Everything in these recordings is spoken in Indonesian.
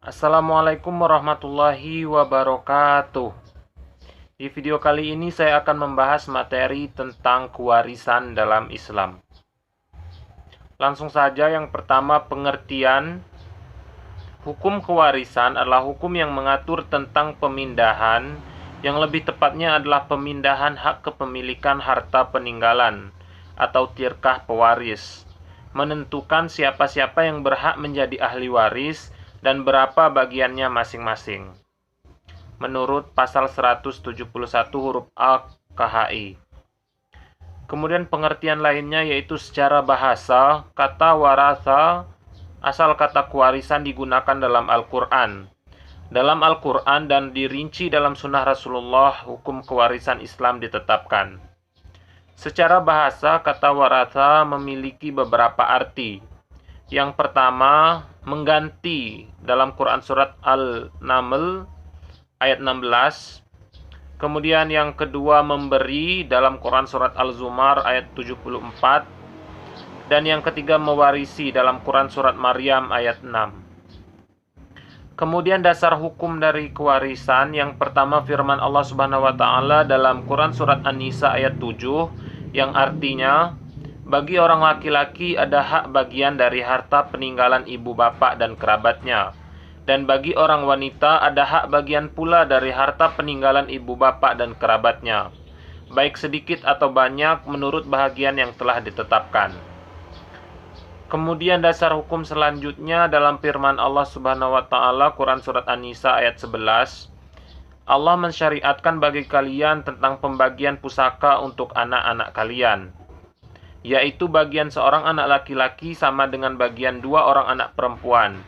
Assalamualaikum warahmatullahi wabarakatuh. Di video kali ini saya akan membahas materi tentang kewarisan dalam Islam. Langsung saja, yang pertama, pengertian. Hukum kewarisan adalah hukum yang mengatur tentang pemindahan, yang lebih tepatnya adalah pemindahan hak kepemilikan harta peninggalan atau tirkah pewaris, menentukan siapa-siapa yang berhak menjadi ahli waris dan berapa bagiannya masing-masing, menurut pasal 171 huruf A KHI. Kemudian pengertian lainnya yaitu secara bahasa, kata warasa, asal kata kewarisan digunakan dalam Al-Quran. Dalam Al-Quran dan dirinci dalam sunnah Rasulullah, hukum kewarisan Islam ditetapkan. Secara bahasa, kata warasa memiliki beberapa arti. Yang pertama, mengganti dalam Quran surat Al-Naml ayat 16. Kemudian yang kedua, memberi dalam Quran surat Al-Zumar ayat 74. Dan yang ketiga, mewarisi dalam Quran surat Maryam ayat 6. Kemudian dasar hukum dari kewarisan, yang pertama firman Allah Subhanahu wa taala dalam Quran surat An-Nisa ayat 7 yang artinya, bagi orang laki-laki ada hak bagian dari harta peninggalan ibu bapak dan kerabatnya. Dan bagi orang wanita ada hak bagian pula dari harta peninggalan ibu bapak dan kerabatnya, baik sedikit atau banyak menurut bahagian yang telah ditetapkan. Kemudian dasar hukum selanjutnya dalam firman Allah Subhanahu wa taala Quran surat An-Nisa ayat 11. Allah mensyariatkan bagi kalian tentang pembagian pusaka untuk anak-anak kalian, yaitu bagian seorang anak laki-laki sama dengan bagian dua orang anak perempuan.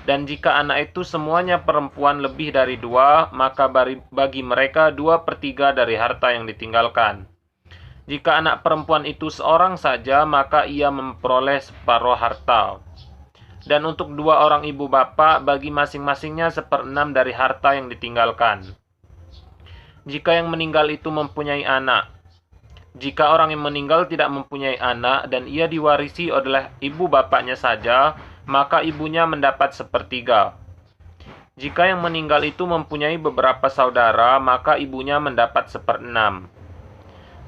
Dan jika anak itu semuanya perempuan lebih dari dua, maka bagi mereka 2/3 dari harta yang ditinggalkan. Jika anak perempuan itu seorang saja, maka ia memperoleh separuh harta. Dan untuk dua orang ibu bapak, bagi masing-masingnya 1/6 dari harta yang ditinggalkan. Jika yang meninggal itu mempunyai anak, jika orang yang meninggal tidak mempunyai anak dan ia diwarisi oleh ibu bapaknya saja, maka ibunya mendapat 1/3. Jika yang meninggal itu mempunyai beberapa saudara, maka ibunya mendapat 1/6.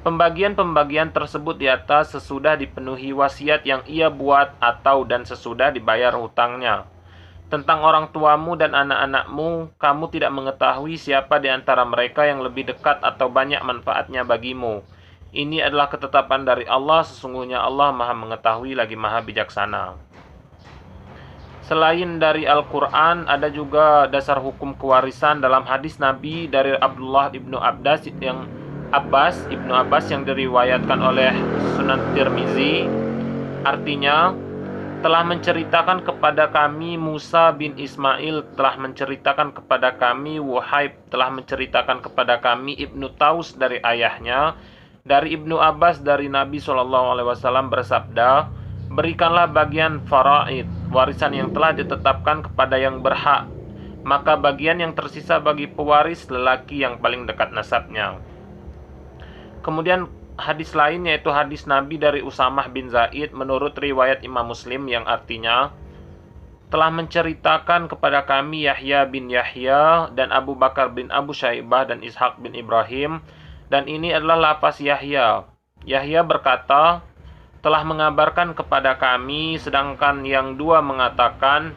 Pembagian-pembagian tersebut di atas sesudah dipenuhi wasiat yang ia buat atau dan sesudah dibayar hutangnya. Tentang orang tuamu dan anak-anakmu, kamu tidak mengetahui siapa di antara mereka yang lebih dekat atau banyak manfaatnya bagimu. Ini adalah ketetapan dari Allah, sesungguhnya Allah Maha mengetahui lagi Maha bijaksana. Selain dari Al-Quran, ada juga dasar hukum kewarisan dalam hadis Nabi dari Abdullah ibnu Abbas yang diriwayatkan oleh Sunan Tirmizi. Artinya, telah menceritakan kepada kami Musa bin Ismail, telah menceritakan kepada kami Wuhaib, telah menceritakan kepada kami Ibnu Taus dari ayahnya, dari Ibnu Abbas dari Nabi SAW bersabda, berikanlah bagian faraid, warisan yang telah ditetapkan kepada yang berhak, maka bagian yang tersisa bagi pewaris lelaki yang paling dekat nasabnya. Kemudian hadis lain yaitu hadis Nabi dari Usamah bin Zaid menurut riwayat Imam Muslim yang artinya, telah menceritakan kepada kami Yahya bin Yahya dan Abu Bakar bin Abu Syaibah dan Ishaq bin Ibrahim, dan ini adalah lafaz Yahya. Yahya berkata, telah mengabarkan kepada kami, sedangkan yang dua mengatakan,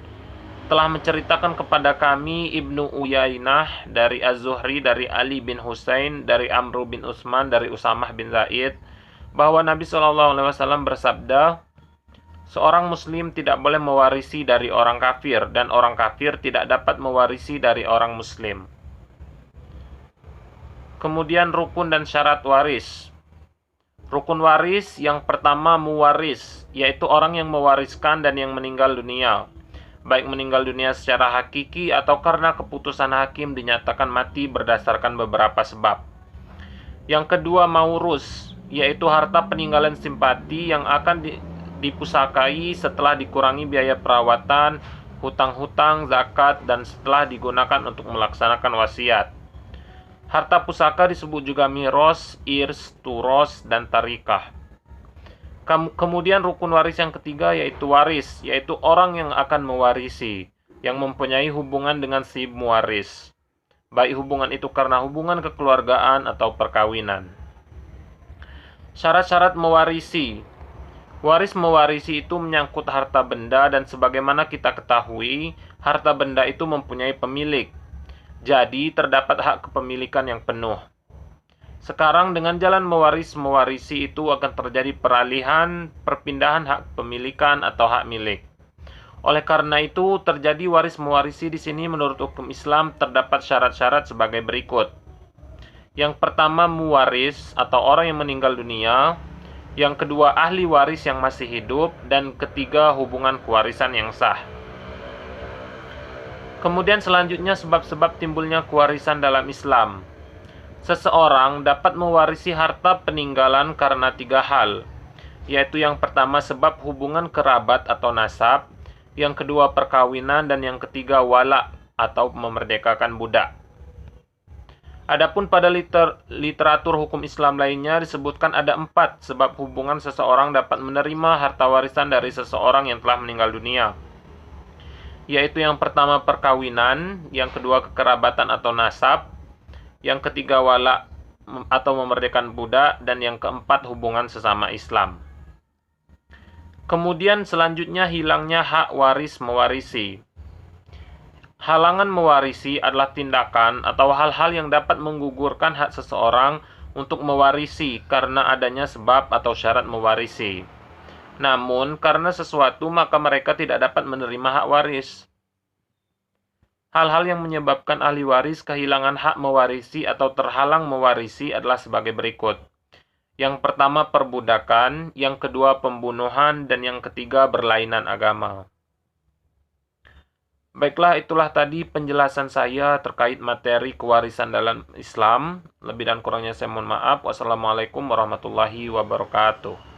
telah menceritakan kepada kami Ibnu Uyainah dari Az-Zuhri dari Ali bin Husain dari Amru bin Utsman dari Usamah bin Zaid, bahwa Nabi SAW bersabda, seorang muslim tidak boleh mewarisi dari orang kafir, dan orang kafir tidak dapat mewarisi dari orang muslim. Kemudian rukun dan syarat waris. Rukun waris yang pertama muwaris, yaitu orang yang mewariskan dan yang meninggal dunia, baik meninggal dunia secara hakiki atau karena keputusan hakim dinyatakan mati berdasarkan beberapa sebab. Yang kedua maurus, yaitu harta peninggalan simpati yang akan dipusakai setelah dikurangi biaya perawatan, hutang-hutang, zakat, dan setelah digunakan untuk melaksanakan wasiat. Harta pusaka disebut juga miros, irs, turos, dan tarikah. Kemudian rukun waris yang ketiga yaitu waris, yaitu orang yang akan mewarisi. yang mempunyai hubungan dengan si mewaris, baik hubungan itu karena hubungan kekeluargaan atau perkawinan. Syarat-syarat mewarisi. Waris mewarisi itu menyangkut harta benda, dan sebagaimana kita ketahui, harta benda itu mempunyai pemilik. Jadi, terdapat hak kepemilikan yang penuh. Sekarang dengan jalan mewarisi itu akan terjadi perpindahan hak kepemilikan atau hak milik. Oleh karena itu, terjadi waris mewarisi di sini menurut hukum Islam terdapat syarat-syarat sebagai berikut. Yang pertama, muwaris atau orang yang meninggal dunia. Yang kedua, ahli waris yang masih hidup. Dan ketiga, hubungan kewarisan yang sah. Kemudian selanjutnya sebab-sebab timbulnya kewarisan dalam Islam. Seseorang dapat mewarisi harta peninggalan karena 3 hal, yaitu yang pertama sebab hubungan kerabat atau nasab, yang kedua perkawinan, dan yang ketiga wala atau memerdekakan budak. Adapun pada literatur hukum Islam lainnya disebutkan ada 4 sebab hubungan seseorang dapat menerima harta warisan dari seseorang yang telah meninggal dunia, yaitu yang pertama perkawinan, yang kedua kekerabatan atau nasab, yang ketiga wala atau memerdekakan budak, dan yang keempat hubungan sesama Islam. Kemudian selanjutnya hilangnya hak waris mewarisi. Halangan mewarisi adalah tindakan atau hal-hal yang dapat menggugurkan hak seseorang untuk mewarisi karena adanya sebab atau syarat mewarisi. Namun, karena sesuatu maka mereka tidak dapat menerima hak waris. Hal-hal yang menyebabkan ahli waris kehilangan hak mewarisi atau terhalang mewarisi adalah sebagai berikut. Yang pertama perbudakan, yang kedua pembunuhan, dan yang ketiga berlainan agama. Baiklah, itulah tadi penjelasan saya terkait materi kewarisan dalam Islam. Lebih dan kurangnya saya mohon maaf. Wassalamualaikum warahmatullahi wabarakatuh.